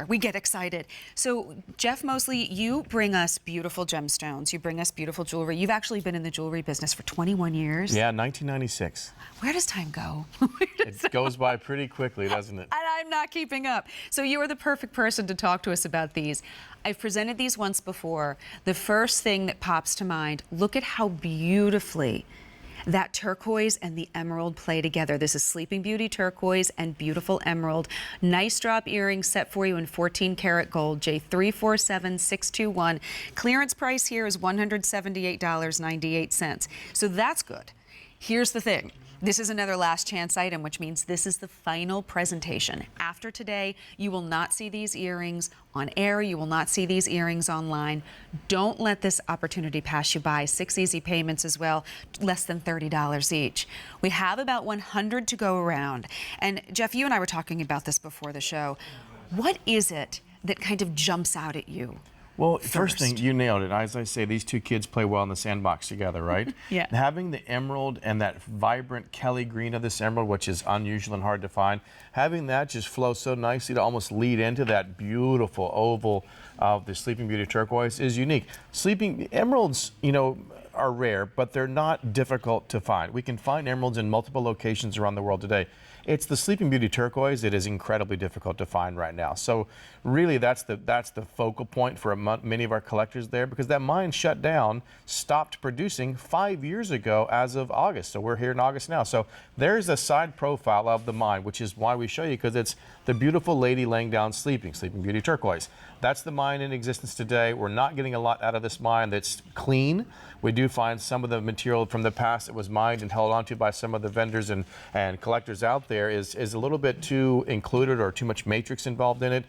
We get excited. So, Jeff Mosley, you bring us beautiful gemstones. You bring us beautiful jewelry. You've actually been in the jewelry business for 21 years. Yeah, 1996. Where does time go? It goes by pretty quickly, doesn't it? And I'm not keeping up. So you are the perfect person to talk to us about these. I've presented these once before. The first thing that pops to mind, look at how beautifully that turquoise and the emerald play together. This is Sleeping Beauty turquoise and beautiful emerald. Nice drop earrings set for you in 14 karat gold, J347621. Clearance price here is $178.98. So that's good. Here's the thing. This is another last chance item, which means this is the final presentation. After today, you will not see these earrings on air. You will not see these earrings online. Don't let this opportunity pass you by. 6 easy payments as well, less than $30 each. We have about 100 to go around. And Jeff, you and I were talking about this before the show. What is it that kind of jumps out at you? Well, first thing, you nailed it. As I say, these two kids play well in the sandbox together, right? Yeah. Having the emerald and that vibrant Kelly green of this emerald, which is unusual and hard to find, having that just flow so nicely to almost lead into that beautiful oval of the Sleeping Beauty turquoise is unique. Emeralds, you know, are rare, but they're not difficult to find. We can find emeralds in multiple locations around the world today. It's the Sleeping Beauty turquoise that is incredibly difficult to find right now. So really that's the focal point for many of our collectors there, because that mine shut down, stopped producing 5 years ago as of August. So we're here in August now. So there's a side profile of the mine, which is why we show you, because it's the beautiful lady laying down sleeping, Sleeping Beauty turquoise. That's the mine in existence today. We're not getting a lot out of this mine that's clean. We do find some of the material from the past that was mined and held onto by some of the vendors and collectors out there is a little bit too included or too much matrix involved in it,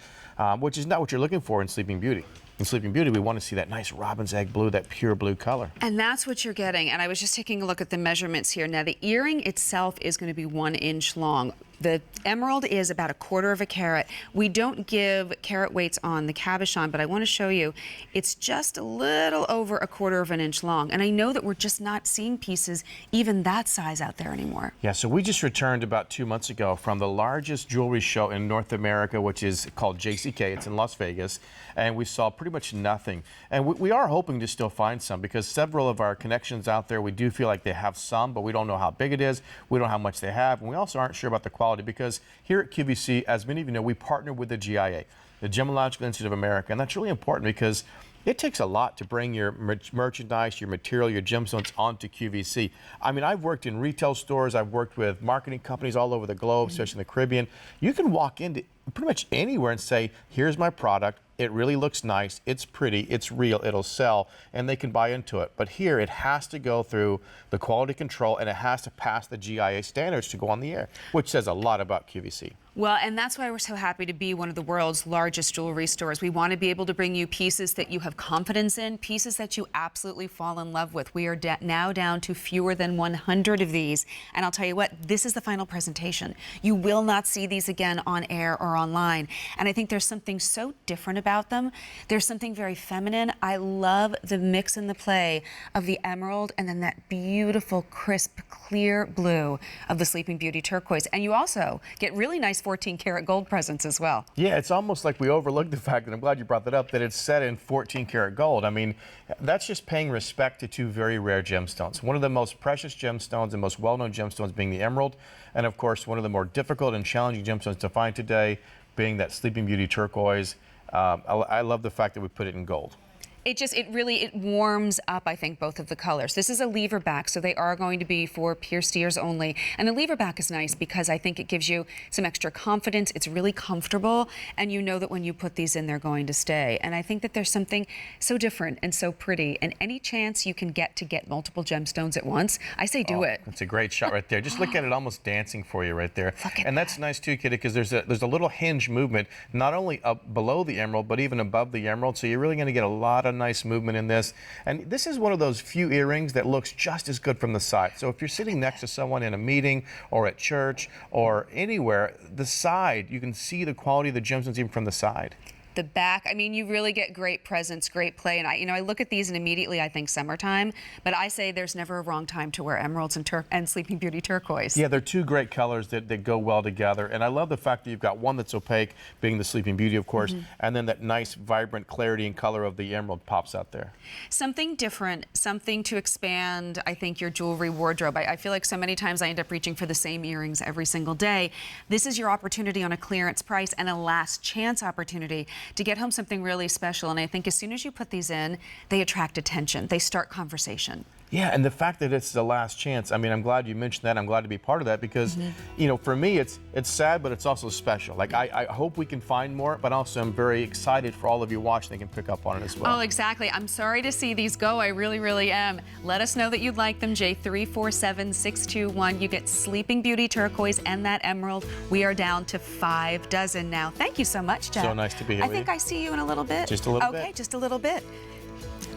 which is not what you're looking for in Sleeping Beauty. In Sleeping Beauty, we want to see that nice robin's egg blue, that pure blue color. And that's what you're getting. And I was just taking a look at the measurements here. Now, the earring itself is going to be 1 inch long. The emerald is about 1/4 of a carat. We don't give carat weights on the cabochon, but I want to show you it's just a little over 1/4 of an inch long. And I know that we're just not seeing pieces even that size out there anymore. Yeah, so we just returned about 2 months ago from the largest jewelry show in North America, which is called JCK. It's in Las Vegas. And we saw pretty much nothing. And we are hoping to still find some, because several of our connections out there, we do feel like they have some, but we don't know how big it is. We don't know how much they have. And we also aren't sure about the quality, because here at QVC, as many of you know, we partner with the GIA, the Gemological Institute of America. And that's really important, because it takes a lot to bring your merchandise, your material, your gemstones onto QVC. I mean, I've worked in retail stores. I've worked with marketing companies all over the globe, especially in the Caribbean. You can walk into pretty much anywhere and say, here's my product. It really looks nice, it's pretty, it's real, it'll sell, and they can buy into it. But here, it has to go through the quality control, and it has to pass the GIA standards to go on the air, which says a lot about QVC. Well, and that's why we're so happy to be one of the world's largest jewelry stores. We want to be able to bring you pieces that you have confidence in, pieces that you absolutely fall in love with. We are now down to fewer than 100 of these. And I'll tell you what, this is the final presentation. You will not see these again on air or online. And I think there's something so different about them. There's something very feminine. I love the mix and the play of the emerald and then that beautiful, crisp, clear blue of the Sleeping Beauty turquoise. And you also get really nice 14 karat gold presents as well. Yeah, it's almost like we overlooked the fact, and I'm glad you brought that up, that it's set in 14 karat gold. I mean, that's just paying respect to two very rare gemstones. One of the most precious gemstones and most well-known gemstones being the emerald, and of course one of the more difficult and challenging gemstones to find today being that Sleeping Beauty turquoise. I love the fact that we put it in gold. It really warms up, I think, both of the colors. This is a lever back, so they are going to be for pierced ears only. And the lever back is nice because I think it gives you some extra confidence. It's really comfortable, and you know that when you put these in, they're going to stay. And I think that there's something so different and so pretty. And any chance you can get multiple gemstones at once, I say do it. It's a great shot right there. Just look at it almost dancing for you right there. And that's nice too, Kitty, because there's a little hinge movement, not only up below the emerald, but even above the emerald. So you're really going to get a lot of nice movement in this. And this is one of those few earrings that looks just as good from the side. So if you're sitting next to someone in a meeting or at church or anywhere, the side, you can see the quality of the gemstones even from the side. The back, I mean, you really get great presence, great play. And I look at these and immediately I think summertime, but I say there's never a wrong time to wear emeralds and Sleeping Beauty turquoise. Yeah, they're two great colors that go well together. And I love the fact that you've got one that's opaque, being the Sleeping Beauty, of course, and then that nice, vibrant clarity and color of the emerald pops out there. Something different, something to expand, I think, your jewelry wardrobe. I feel like so many times I end up reaching for the same earrings every single day. This is your opportunity on a clearance price and a last chance opportunity to get home something really special. And I think as soon as you put these in, they attract attention. They start conversation. Yeah, and the fact that it's the last chance, I mean, I'm glad you mentioned that. I'm glad to be part of that because, you know, for me, it's sad, but it's also special. Like, I hope we can find more, but also I'm very excited for all of you watching. They can pick up on it as well. Oh, exactly. I'm sorry to see these go. I really, really am. Let us know that you'd like them, J347621. You get Sleeping Beauty turquoise and that emerald. We are down to 5 dozen now. Thank you so much, Jeff. So nice to be here I with think you. I see you in a little bit. Just a little bit. Okay, just a little bit.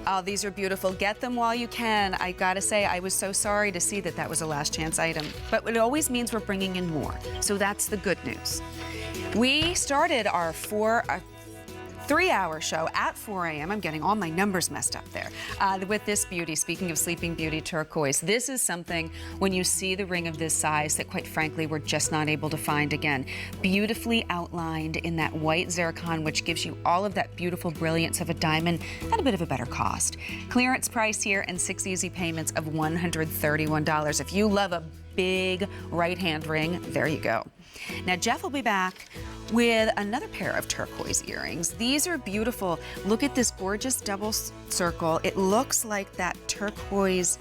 Oh, these are beautiful. Get them while you can. I gotta say, I was so sorry to see that was a last chance item, but it always means we're bringing in more. So that's the good news. We started our 3-hour show at 4 a.m. I'm getting all my numbers messed up there. With this beauty, speaking of Sleeping Beauty turquoise, this is something when you see the ring of this size that quite frankly we're just not able to find again. Beautifully outlined in that white zircon, which gives you all of that beautiful brilliance of a diamond at a bit of a better cost. Clearance price here and 6 easy payments of $131. If you love a big right-hand ring, there you go. Now Jeff will be back with another pair of turquoise earrings. These are beautiful. Look at this gorgeous double circle. It looks like that turquoise